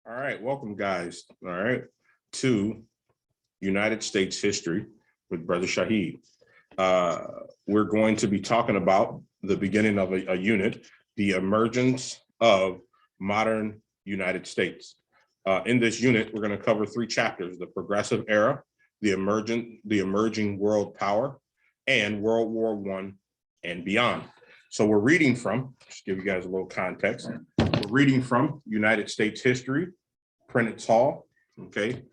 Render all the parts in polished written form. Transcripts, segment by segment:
All right, welcome guys, all right, to United States History with Brother Shahid. We're going to be talking about the beginning of a unit, the emergence of modern United States. In this unit, we're going to cover three chapters: the Progressive Era, the emerging world power, and World War I and beyond. So we're reading from, just give you guys a little context, we're reading from United States History, Prentice Hall, okay?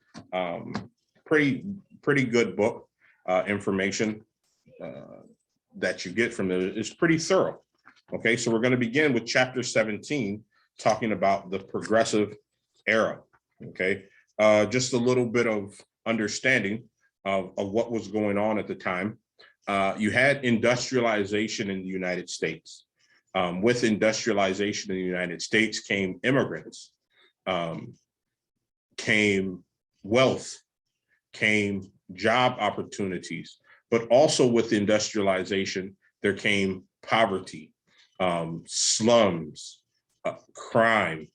Pretty good book, information that you get from it is pretty thorough, okay? So we're gonna begin with chapter 17, talking about the Progressive Era, okay? Just a little bit of understanding of what was going on at the time. You had industrialization in the United States. With industrialization in the United States came immigrants, came wealth, came job opportunities, but also with industrialization, there came poverty, slums, crime,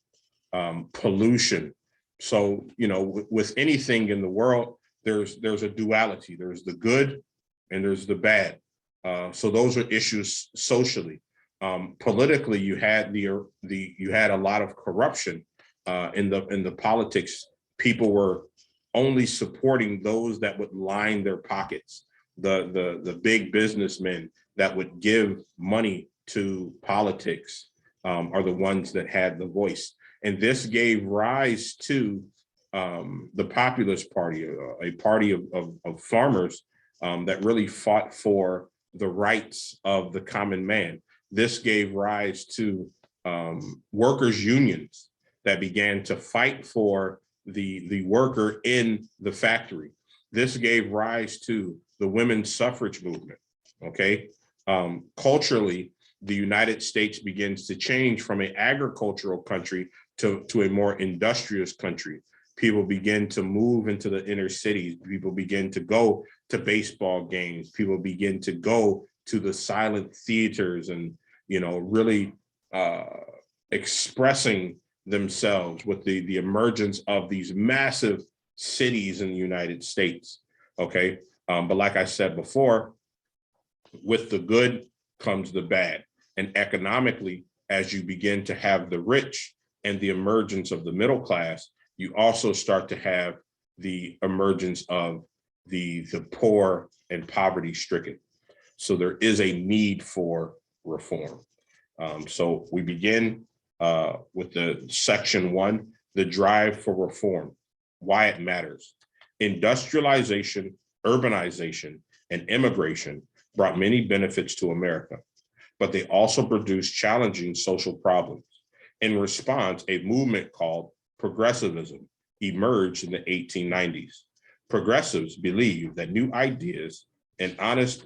pollution. So, you know, with anything in the world, there's a duality. There's the good and there's the bad. So those are issues socially. Politically, you had you had a lot of corruption in the politics. People were only supporting those that would line their pockets. The big businessmen that would give money to politics are the ones that had the voice. And this gave rise to the Populist Party, a party of farmers that really fought for the rights of the common man. This gave rise to workers' unions that began to fight for the worker in the factory. This gave rise to the women's suffrage movement, okay? Culturally, the United States begins to change from an agricultural country to a more industrious country. People begin to move into the inner cities. People begin to go to baseball games. People begin to go to the silent theaters and, you know, really expressing themselves with the emergence of these massive cities in the United States, okay? But like I said before, with the good comes the bad. And economically, as you begin to have the rich and the emergence of the middle class, you also start to have the emergence of the poor and poverty stricken. So there is a need for reform. So we begin with the section 1, the drive for reform, why it matters. Industrialization, urbanization, and immigration brought many benefits to America, but they also produced challenging social problems. In response, a movement called Progressivism emerged in the 1890s. Progressives believe that new ideas and honest,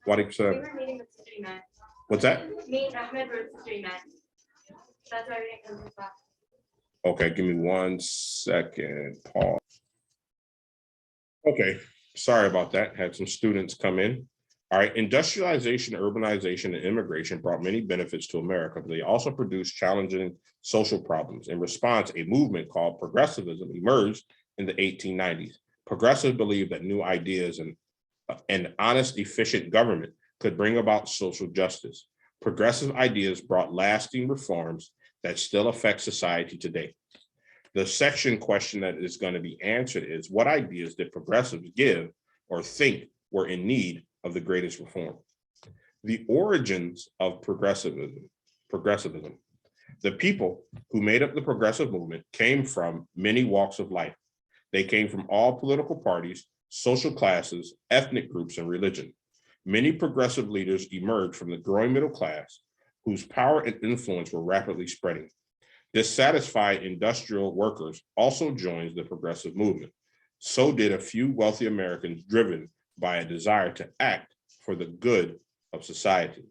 what's that? Me and Ahmed were history men. That's why we didn't come to class. Okay, give me 1 second, pause. Okay, sorry about that. Had some students come in. All right, industrialization, urbanization, and immigration brought many benefits to America, but they also produced challenging social problems. In response, a movement called Progressivism emerged in the 1890s. Progressives believed that new ideas and an honest, efficient government could bring about social justice. Progressive ideas brought lasting reforms that still affect society today. The section question that is going to be answered is, what ideas did progressives give or think were in need of the greatest reform? The origins of progressivism. The people who made up the progressive movement came from many walks of life. They came from all political parties, social classes, ethnic groups, and religion. Many progressive leaders emerged from the growing middle class, whose power and influence were rapidly spreading. Dissatisfied industrial workers also joined the progressive movement. So did a few wealthy Americans driven by a desire to act for the good of society.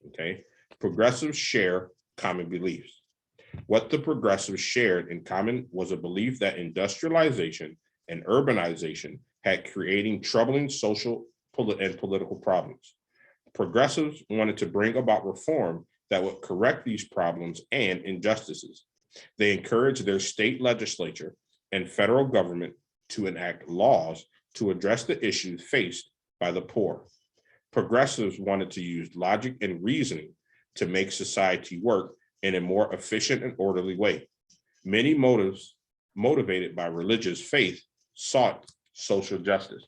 Okay, progressives share common beliefs. What the progressives shared in common was a belief that industrialization and urbanization had creating troubling social and political problems. Progressives wanted to bring about reform that would correct these problems and injustices. They encouraged their state legislature and federal government to enact laws to address the issues faced by the poor. Progressives wanted to use logic and reasoning to make society work in a more efficient and orderly way. Many motives motivated by religious faith sought social justice.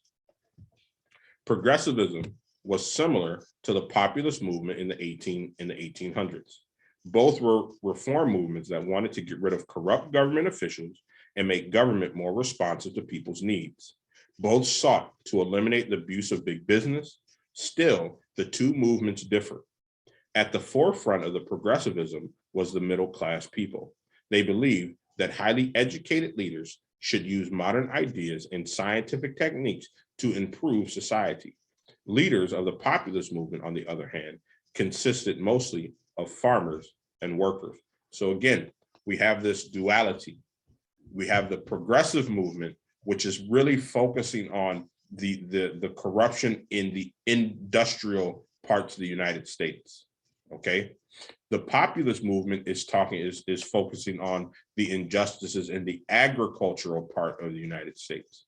Progressivism was similar to the populist movement in the 1800s. Both were reform movements that wanted to get rid of corrupt government officials and make government more responsive to people's needs. Both sought to eliminate the abuse of big business. Still, the two movements differ. At the forefront of the progressivism was the middle class people. They believed that highly educated leaders should use modern ideas and scientific techniques to improve society. Leaders of the populist movement, on the other hand, consisted mostly of farmers and workers. So again, we have this duality. We have the progressive movement, which is really focusing on the corruption in the industrial parts of the United States. Okay, the populist movement is focusing on the injustices in the agricultural part of the United States.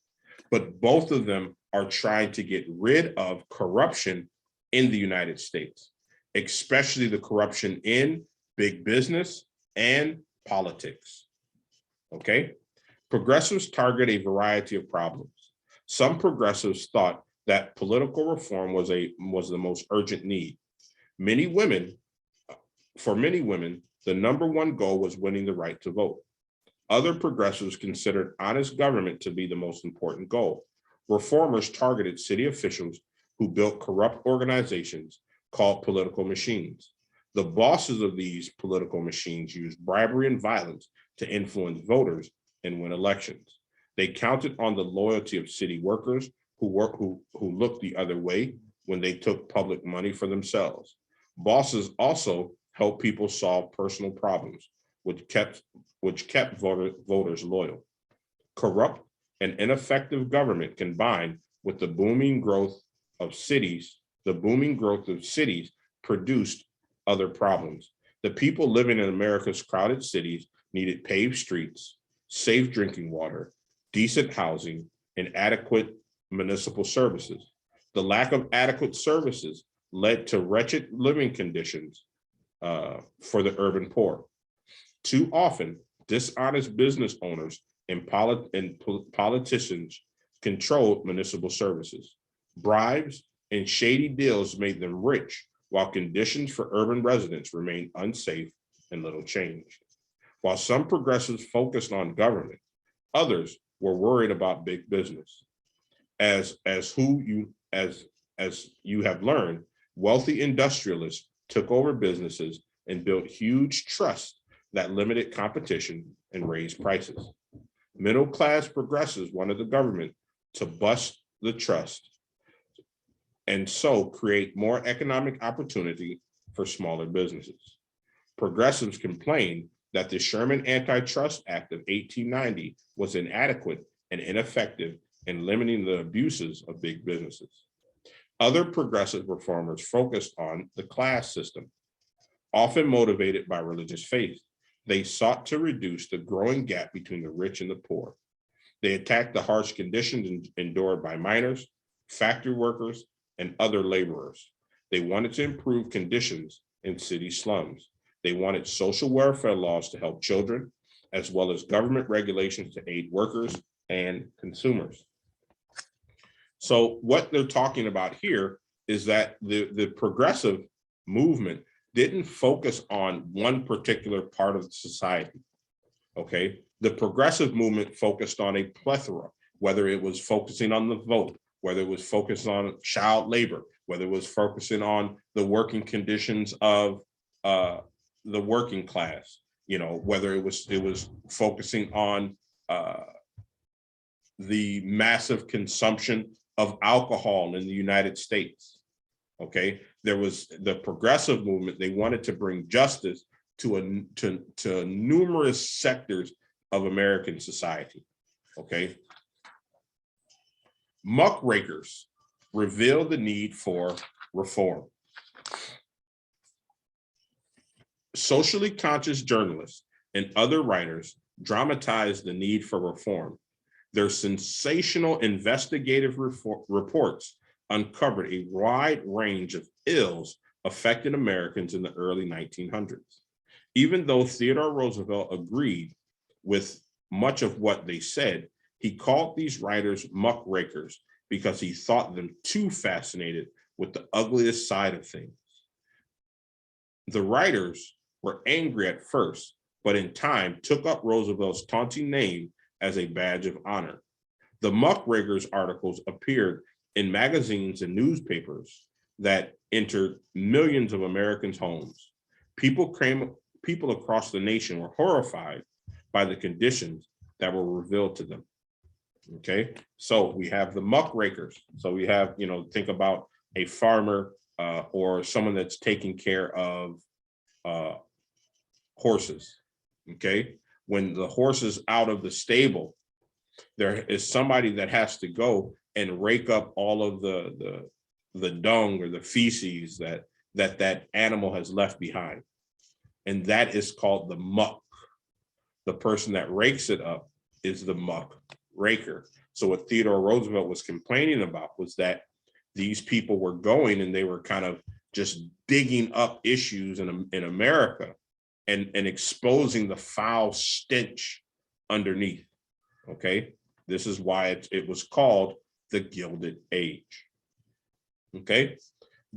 But both of them are trying to get rid of corruption in the United States, especially the corruption in big business and politics. Okay, progressives target a variety of problems. Some progressives thought that political reform was the most urgent need. For many women, the number one goal was winning the right to vote. Other progressives considered honest government to be the most important goal. Reformers targeted city officials who built corrupt organizations called political machines. The bosses of these political machines used bribery and violence to influence voters and win elections. They counted on the loyalty of city workers who looked the other way when they took public money for themselves. Bosses also helped people solve personal problems, which kept voters loyal. Corrupt and ineffective government combined with the booming growth of cities produced other problems. The people living in America's crowded cities needed paved streets, safe drinking water, decent housing, and adequate municipal services. The lack of adequate services led to wretched living conditions for the urban poor. Too often, dishonest business owners and politicians controlled municipal services. Bribes and shady deals made them rich, while conditions for urban residents remained unsafe and little changed. While some progressives focused on government, others were worried about big business. As you have learned, wealthy industrialists took over businesses and built huge trusts that limited competition and raised prices. Middle-class progressives wanted the government to bust the trust and so create more economic opportunity for smaller businesses. Progressives complained that the Sherman Antitrust Act of 1890 was inadequate and ineffective in limiting the abuses of big businesses. Other progressive reformers focused on the class system. Often motivated by religious faith, they sought to reduce the growing gap between the rich and the poor. They attacked the harsh conditions endured by miners, factory workers, and other laborers. They wanted to improve conditions in city slums. They wanted social welfare laws to help children, as well as government regulations to aid workers and consumers. So what they're talking about here is that the progressive movement didn't focus on one particular part of society, okay? The progressive movement focused on a plethora, whether it was focusing on the vote, whether it was focused on child labor, whether it was focusing on the working conditions of the working class, whether it was focusing on the massive consumption of alcohol in the United States. Okay, there was the progressive movement. They wanted to bring justice to numerous sectors of American society. Okay, Muckrakers revealed the need for reform. Socially conscious journalists and other writers dramatized the need for reform. Their sensational investigative reports uncovered a wide range of ills affecting Americans in the early 1900s. Even though Theodore Roosevelt agreed with much of what they said, he called these writers muckrakers because he thought them too fascinated with the ugliest side of things. The writers were angry at first, but in time took up Roosevelt's taunting name as a badge of honor. The Muckrakers articles appeared in magazines and newspapers that entered millions of Americans' homes. People across the nation were horrified by the conditions that were revealed to them. Okay, so we have the muckrakers. So we have, think about a farmer or someone that's taking care of horses. Okay, when the horse is out of the stable, there is somebody that has to go and rake up all of the dung or the feces that animal has left behind, and that is called the muck. The person that rakes it up is the muck raker. So what Theodore Roosevelt was complaining about was that these people were going and they were kind of just digging up issues in America and exposing the foul stench underneath. Okay, this is why it was called the Gilded Age. Okay,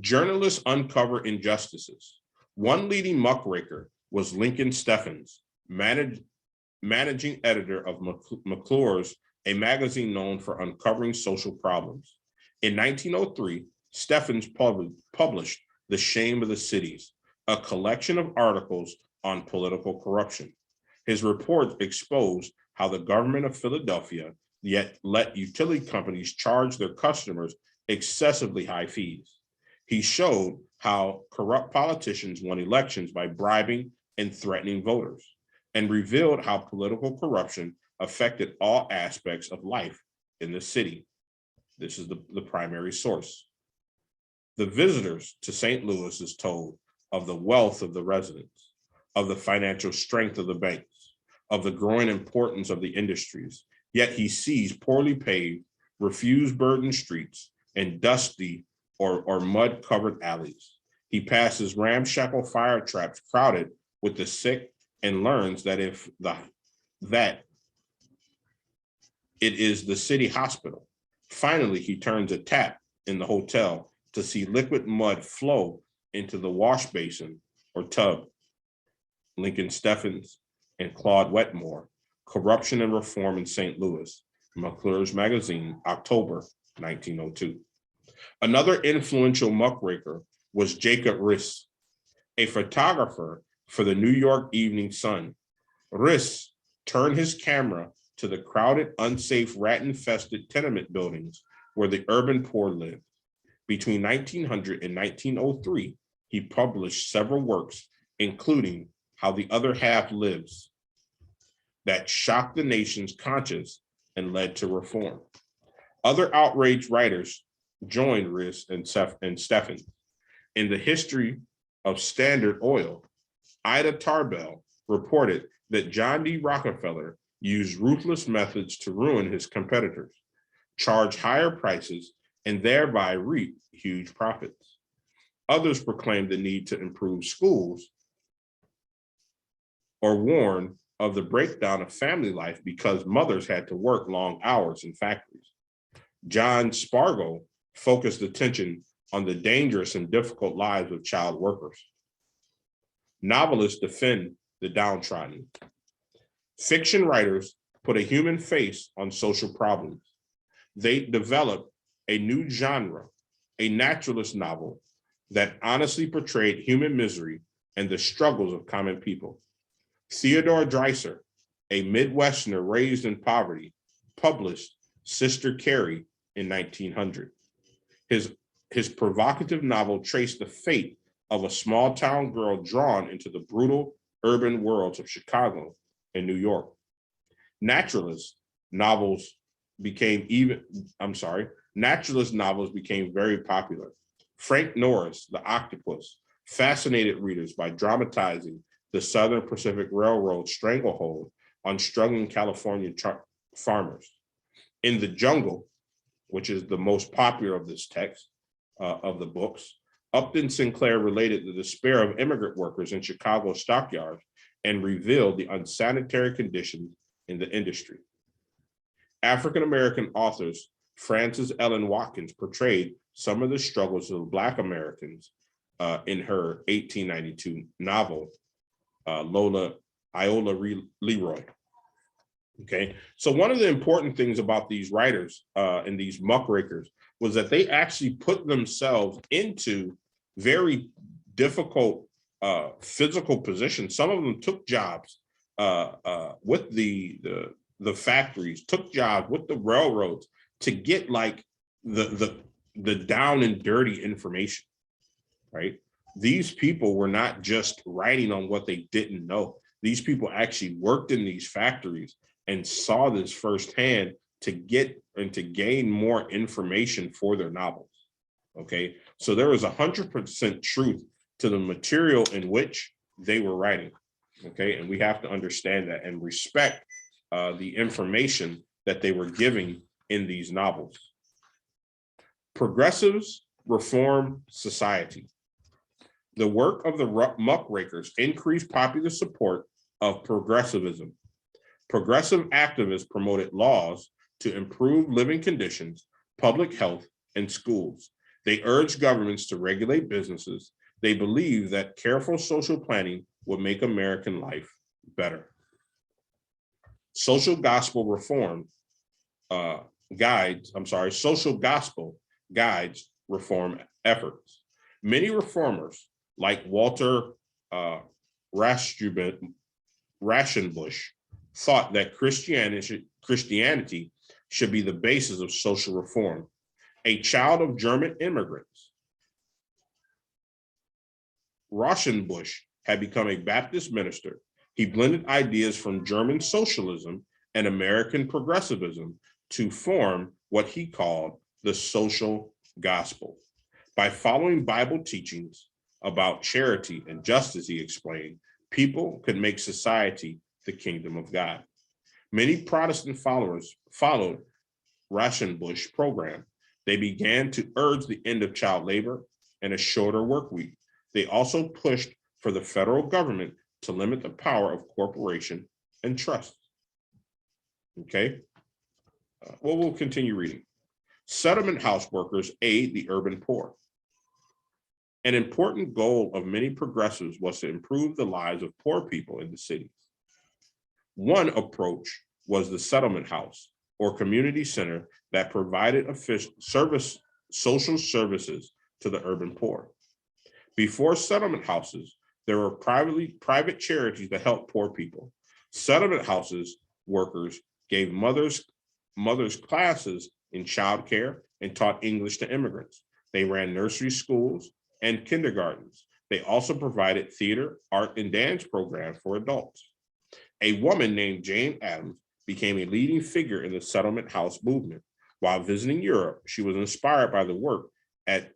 journalists uncover injustices. One leading muckraker was Lincoln Steffens, managing editor of McClure's, a magazine known for uncovering social problems. In 1903, Steffens published The Shame of the Cities, a collection of articles on political corruption. His report exposed how the government of Philadelphia yet let utility companies charge their customers excessively high fees. He showed how corrupt politicians won elections by bribing and threatening voters, and revealed how political corruption affected all aspects of life in the city. This is the primary source. The visitors to St. Louis is told of the wealth of the residents, of the financial strength of the banks, of the growing importance of the industries, yet he sees poorly paved, refuse-burdened streets and dusty or mud-covered alleys. He passes ramshackle fire traps crowded with the sick and learns that it is the city hospital. Finally, he turns a tap in the hotel to see liquid mud flow into the wash basin or tub. Lincoln Steffens and Claude Wetmore, Corruption and Reform in St. Louis, McClure's Magazine, October 1902. Another influential muckraker was Jacob Riis, a photographer for the New York Evening Sun. Riis turned his camera to the crowded, unsafe, rat-infested tenement buildings where the urban poor lived. Between 1900 and 1903, he published several works, including How the Other Half Lives, that shocked the nation's conscience and led to reform. Other outraged writers joined Riis and Steffens. In the history of Standard Oil, Ida Tarbell reported that John D. Rockefeller used ruthless methods to ruin his competitors, charge higher prices, and thereby reap huge profits. Others proclaimed the need to improve schools or warn of the breakdown of family life because mothers had to work long hours in factories. John Spargo focused attention on the dangerous and difficult lives of child workers. Novelists defend the downtrodden. Fiction writers put a human face on social problems. They developed a new genre, a naturalist novel that honestly portrayed human misery and the struggles of common people. Theodore Dreiser, a Midwesterner raised in poverty, published Sister Carrie in 1900. His provocative novel traced the fate of a small town girl drawn into the brutal urban worlds of Chicago and New York. Naturalist novels became very popular. Frank Norris, The Octopus, fascinated readers by dramatizing the Southern Pacific Railroad stranglehold on struggling California farmers. In the Jungle, which is the most popular of this text of the books, Upton Sinclair related the despair of immigrant workers in Chicago stockyards and revealed the unsanitary conditions in the industry. African-American authors Frances Ellen Watkins portrayed some of the struggles of Black Americans in her 1892 novel, Iola Leroy. Okay, so one of the important things about these writers and these muckrakers was that they actually put themselves into very difficult physical positions. Some of them took jobs with the factories, took jobs with the railroads to get like the down and dirty information, right? These people were not just writing on what they didn't know. These people actually worked in these factories and saw this firsthand to get and to gain more information for their novels. Okay, so there was 100% truth to the material in which they were writing. Okay, and we have to understand that and respect the information that they were giving in these novels. Progressives reform society. The work of the muckrakers increased popular support of progressivism. Progressive activists promoted laws to improve living conditions, public health, and schools. They urged governments to regulate businesses. They believed that careful social planning would make American life better. Social gospel reform social gospel guides reform efforts. Many reformers, like Walter Rauschenbusch, thought that Christianity should be the basis of social reform. A child of German immigrants, Rauschenbusch had become a Baptist minister. He blended ideas from German socialism and American progressivism to form what he called the social gospel. By following Bible teachings about charity and justice, he explained, people could make society the kingdom of God. Many Protestant followers followed Rauschenbusch's program. They began to urge the end of child labor and a shorter work week. They also pushed for the federal government to limit the power of corporation and trusts. Okay, well, we'll continue reading. Settlement house workers aid the urban poor. An important goal of many progressives was to improve the lives of poor people in the cities. One approach was the settlement house or community center that provided social services to the urban poor. Before settlement houses, there were private charities that helped poor people. Settlement houses workers gave mothers classes in childcare and taught English to immigrants. They ran nursery schools and kindergartens. They also provided theater, art, and dance programs for adults. A woman named Jane Addams became a leading figure in the settlement house movement. While visiting Europe, she was inspired by the work at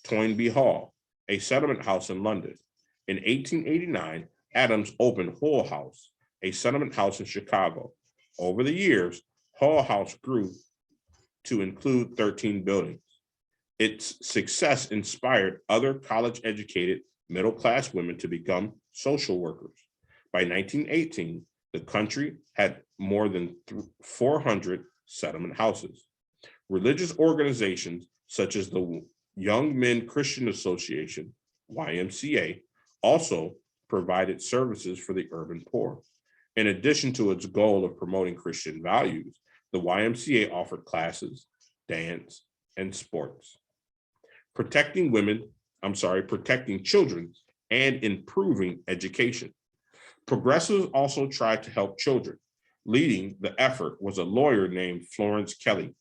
Toynbee Hall, a settlement house in London. In 1889, Addams opened Hull House, a settlement house in Chicago. Over the years, Hull House grew to include 13 buildings. Its success inspired other college-educated middle-class women to become social workers. By 1918, the country had more than 400 settlement houses. Religious organizations such as the Young Men Christian Association, YMCA, also provided services for the urban poor. In addition to its goal of promoting Christian values, the YMCA offered classes, dance, and sports. Protecting children and improving education. Progressives also tried to help children. Leading the effort was a lawyer named Florence Kelly.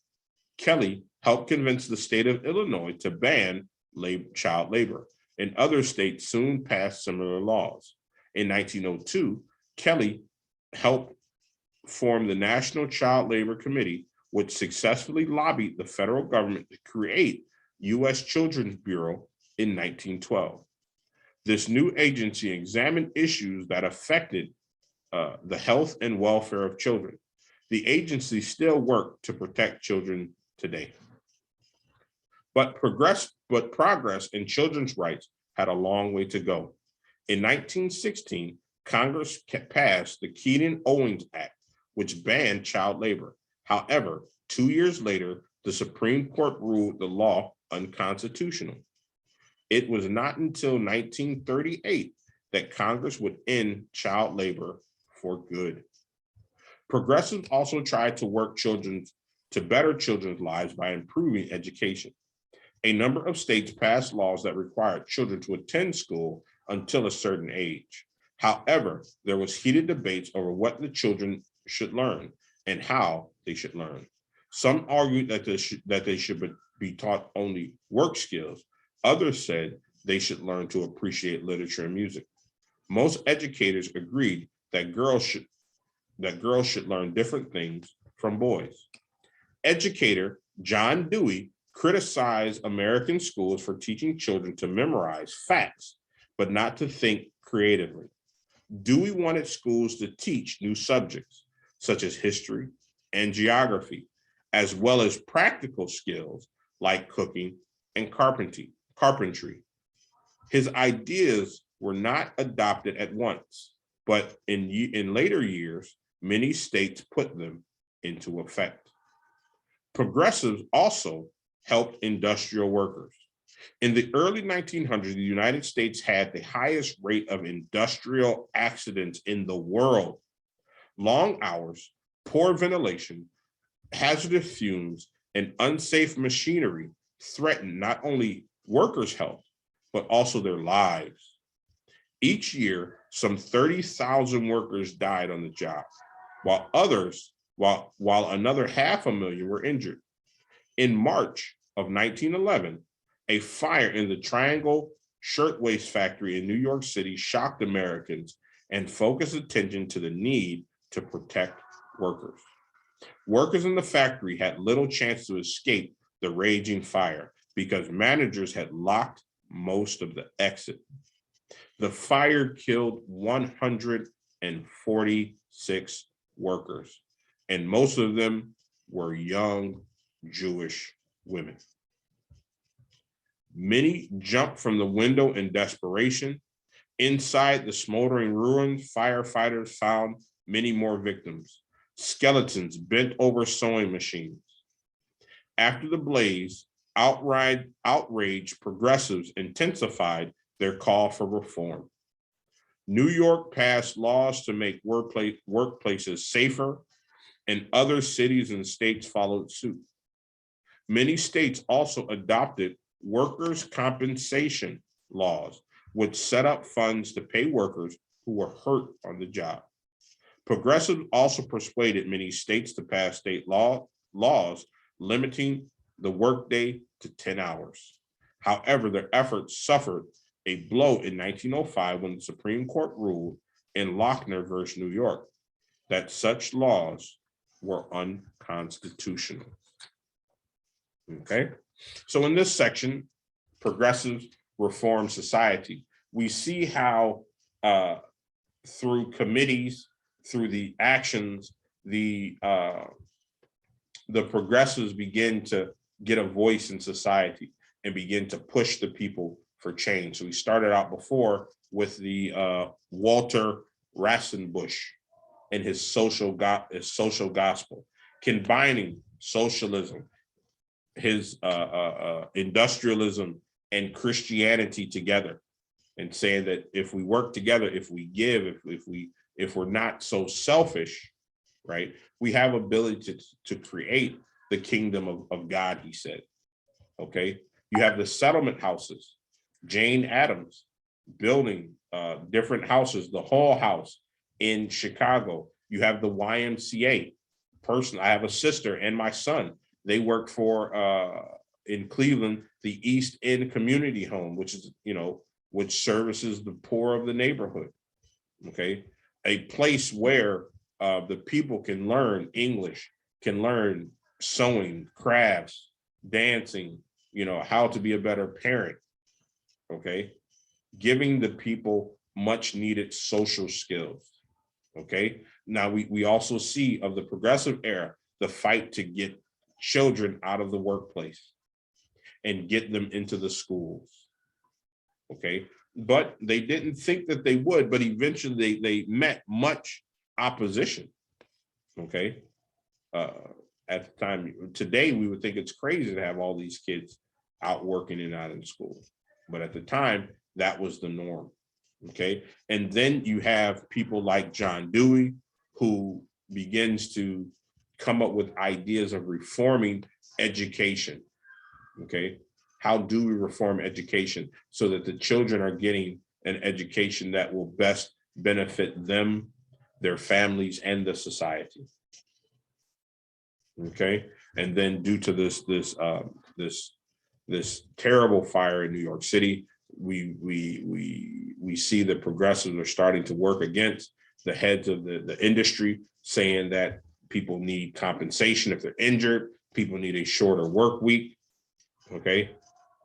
Kelly helped convince the state of Illinois to ban child labor, and other states soon passed similar laws. In 1902, Kelly helped form the National Child Labor Committee, which successfully lobbied the federal government to create U.S. Children's Bureau in 1912. This new agency examined issues that affected the health and welfare of children. The agency still worked to protect children today. But progress in children's rights had a long way to go. In 1916, Congress passed the Keating-Owens Act, which banned child labor. However, 2 years later, the Supreme Court ruled the law unconstitutional. It was not until 1938 that Congress would end child labor for good. Progressives also tried to work to better children's lives by improving education. A number of states passed laws that required children to attend school until a certain age. However, there was heated debates over what the children should learn and how they should learn. Some argued that they should be taught only work skills. Others said they should learn to appreciate literature and music. Most educators agreed that girls should learn different things from boys. Educator John Dewey criticized American schools for teaching children to memorize facts, but not to think creatively. Dewey wanted schools to teach new subjects, such as history and geography, as well as practical skills like cooking and carpentry. His ideas were not adopted at once, but in later years, many states put them into effect. Progressives also helped industrial workers. In the early 1900s, the United States had the highest rate of industrial accidents in the world. Long hours, poor ventilation, hazardous fumes, and unsafe machinery threatened not only workers' health, but also their lives. Each year, some 30,000 workers died on the job, while another 500,000 were injured. In March of 1911, a fire in the Triangle Shirtwaist Factory in New York City shocked Americans and focused attention to the need to protect workers. Workers in the factory had little chance to escape the raging fire because managers had locked most of the exit. The fire killed 146 workers, and most of them were young Jewish women. Many jumped from the window in desperation. Inside the smoldering ruins, firefighters found many more victims, skeletons bent over sewing machines. After the blaze, outraged progressives intensified their call for reform. New York passed laws to make workplaces safer, and other cities and states followed suit. Many states also adopted workers' compensation laws, which set up funds to pay workers who were hurt on the job. Progressives also persuaded many states to pass state laws limiting the workday to 10 hours. However, their efforts suffered a blow in 1905 when the Supreme Court ruled in Lochner versus New York that such laws were unconstitutional. Okay, so in this section, progressives reform society, we see how through committees, through the actions, the progressives begin to get a voice in society and begin to push the people for change. So we started out before with the Walter Rassenbusch and his social gospel, combining socialism, his industrialism, and Christianity together, and saying that if we work together, if we give, if we're not so selfish, right, we have ability to create the kingdom of God, he said. Okay, you have the settlement houses, Jane Addams building different houses, the Hall House in Chicago. You have the YMCA. I have a sister and my son. They work for in Cleveland, the East End Community Home, which is, which services the poor of the neighborhood. Okay, a place where the people can learn English, can learn sewing, crafts, dancing, how to be a better parent. Okay, giving the people much needed social skills. Okay. Now we also see of the progressive era, the fight to get children out of the workplace and get them into the schools. Okay. But they didn't think that they would, but eventually they met much opposition. Okay. At the time, today we would think it's crazy to have all these kids out working and out in school. But at the time, that was the norm. Okay. And then you have people like John Dewey, who begins to come up with ideas of reforming education. Okay. How do we reform education so that the children are getting an education that will best benefit them, their families, and the society? Okay. And then due to this terrible fire in New York City, we see that progressives are starting to work against the heads of the industry, saying that people need compensation if they're injured, people need a shorter work week. Okay.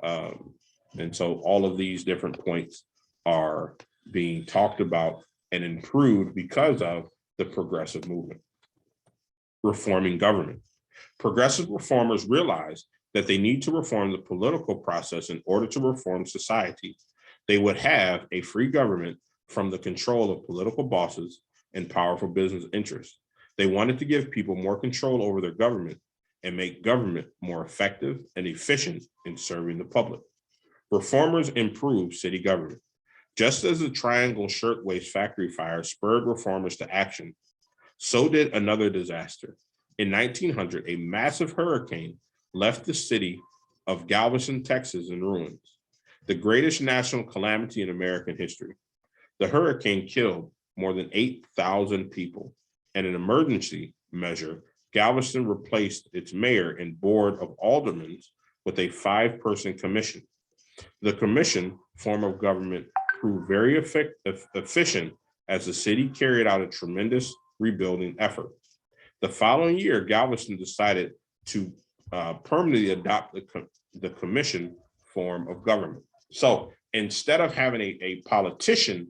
And so all of these different points are being talked about and improved because of the progressive movement. Reforming government. Progressive reformers realized that they need to reform the political process in order to reform society. They would have a free government from the control of political bosses and powerful business interests. They wanted to give people more control over their government and make government more effective and efficient in serving the public. Reformers improved city government. Just as the Triangle Shirtwaist Factory fire spurred reformers to action, so did another disaster. In 1900, a massive hurricane left the city of Galveston, Texas in ruins, the greatest national calamity in American history. The hurricane killed more than 8,000 people. And an emergency measure, Galveston replaced its mayor and board of aldermen with a 5-person commission. The commission form of government proved very efficient as the city carried out a tremendous rebuilding effort. The following year, Galveston decided to permanently adopt the commission form of government. So instead of having a politician,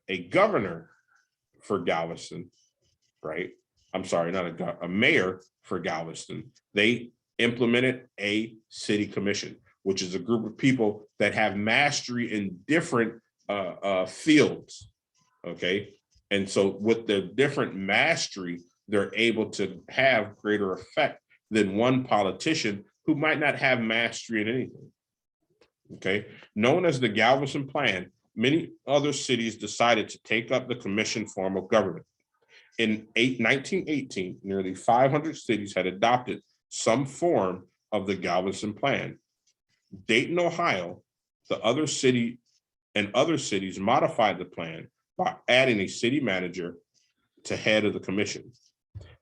a governor for Galveston, right? I'm sorry, not a mayor for Galveston. They implemented a city commission, which is a group of people that have mastery in different fields, okay? And so with the different mastery, they're able to have greater effect than one politician who might not have mastery in anything, okay? Known as the Galveston Plan, many other cities decided to take up the commission form of government. In 1918, nearly 500 cities had adopted some form of the Galveston Plan. Dayton, Ohio, other cities modified the plan by adding a city manager to head of the commission.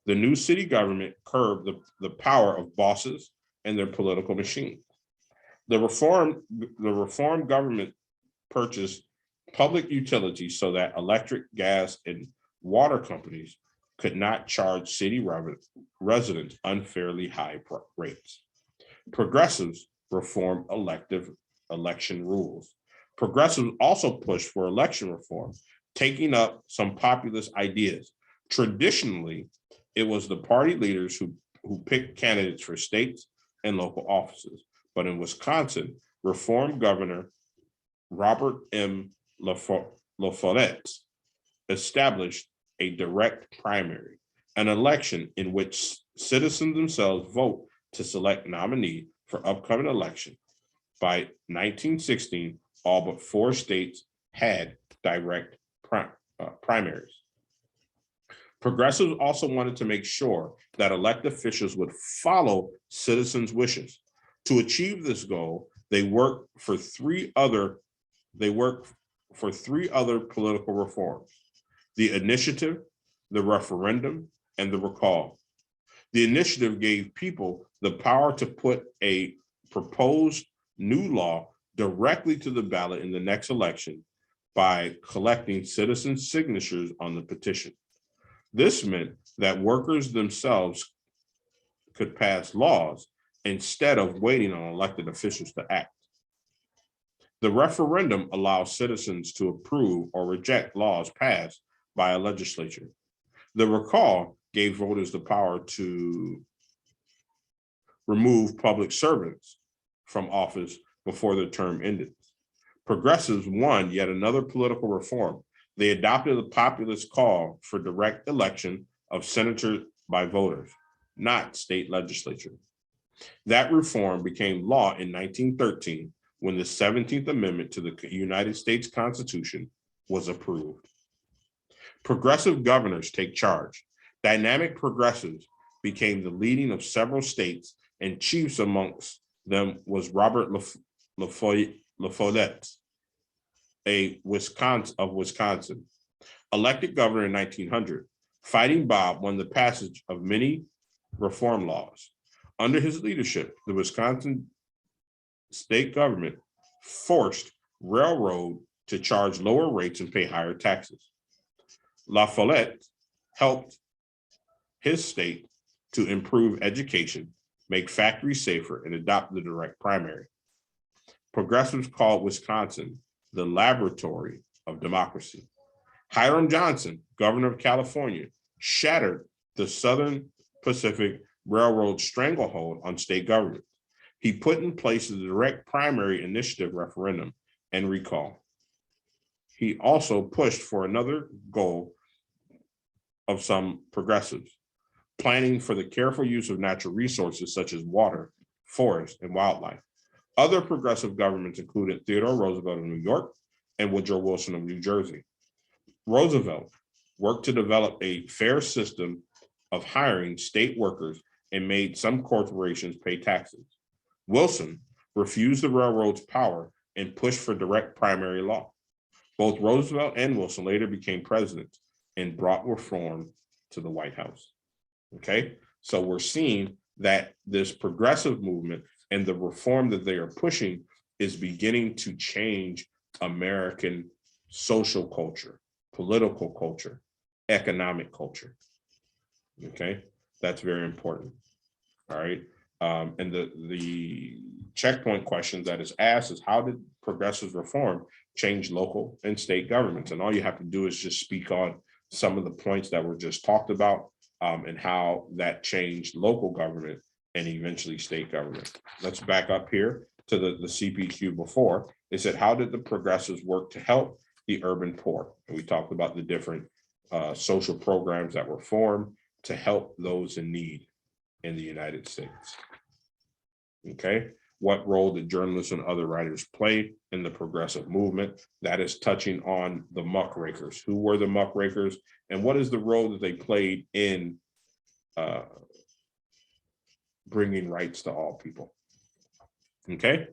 The new city government curbed the power of bosses and their political machine. The reform government purchased public utilities so that electric, gas, and water companies could not charge city residents unfairly high rates. Progressives reformed election rules. Progressives also pushed for election reform, taking up some populist ideas. Traditionally, it was the party leaders who picked candidates for states and local offices. But in Wisconsin, reform Governor Robert M. LaFollette established a direct primary, an election in which citizens themselves vote to select nominee for upcoming election. By 1916, all but 4 states had direct primaries. Progressives also wanted to make sure that elected officials would follow citizens' wishes. To achieve this goal, they worked for 3 other political reforms: the initiative, the referendum, and the recall. The initiative gave people the power to put a proposed new law directly to the ballot in the next election by collecting citizen signatures on the petition. This meant that workers themselves could pass laws instead of waiting on elected officials to act. The referendum allows citizens to approve or reject laws passed by a legislature. The recall gave voters the power to remove public servants from office before their term ended. Progressives won yet another political reform. They adopted the populist call for direct election of senators by voters, not state legislature. That reform became law in 1913 when the 17th Amendment to the United States Constitution was approved. Progressive governors take charge. Dynamic progressives became the leading of several states, and chiefs amongst them was Robert LaFollette, of Wisconsin. Elected governor in 1900, Fighting Bob won the passage of many reform laws. Under his leadership, the Wisconsin state government forced railroad to charge lower rates and pay higher taxes. La Follette helped his state to improve education, make factories safer, and adopt the direct primary. Progressives called Wisconsin the laboratory of democracy. Hiram Johnson, governor of California, shattered the Southern Pacific Railroad stranglehold on state government. He put in place the direct primary initiative referendum and recall. He also pushed for another goal of some progressives, planning for the careful use of natural resources such as water, forest, and wildlife. Other progressive governments included Theodore Roosevelt of New York and Woodrow Wilson of New Jersey. Roosevelt worked to develop a fair system of hiring state workers and made some corporations pay taxes. Wilson refused the railroad's power and pushed for direct primary law. Both Roosevelt and Wilson later became presidents and brought reform to the White House. Okay, so we're seeing that this progressive movement and the reform that they are pushing is beginning to change American social culture, political culture, economic culture. Okay, that's very important. All right, and the checkpoint question that is asked is, how did progressive reform change local and state governments? And all you have to do is just speak on some of the points that were just talked about, and how that changed local government and eventually state government. Let's back up here to the CPQ before. They said, how did the progressives work to help the urban poor? And we talked about the different social programs that were formed to help those in need in the United States. Okay, what role did journalists and other writers play in the progressive movement? That is touching on the Muckrakers. Who were the Muckrakers, and what is the role that they played in bringing rights to all people? Okay,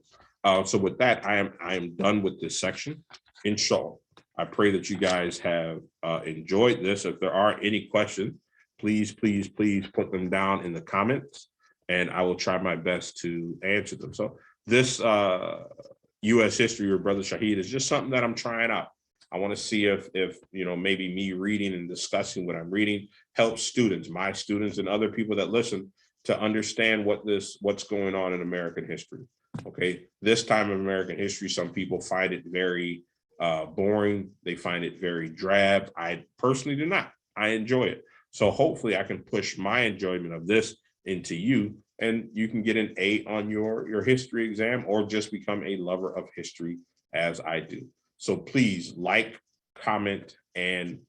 so with that, I am done with this section. Inshallah, I pray that you guys have enjoyed this. If there are any questions, please put them down in the comments, and I will try my best to answer them. So this U.S. history with Brother Shahid is just something that I'm trying out. I want to see if you know, maybe me reading and discussing what I'm reading helps students, my students, and other people that listen to understand what's going on in American history. Okay, this time of American history, some people find it very boring. They find it very drab. I personally do not. I enjoy it. So hopefully I can push my enjoyment of this into you, and you can get an A on your history exam, or just become a lover of history as I do. So please like, comment, and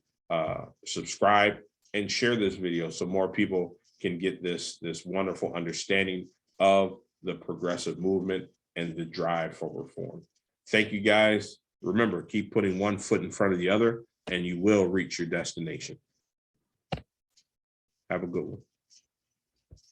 subscribe, and share this video so more people can get this wonderful understanding of the progressive movement and the drive for reform. Thank you, guys. Remember, keep putting one foot in front of the other, and you will reach your destination. Have a good one.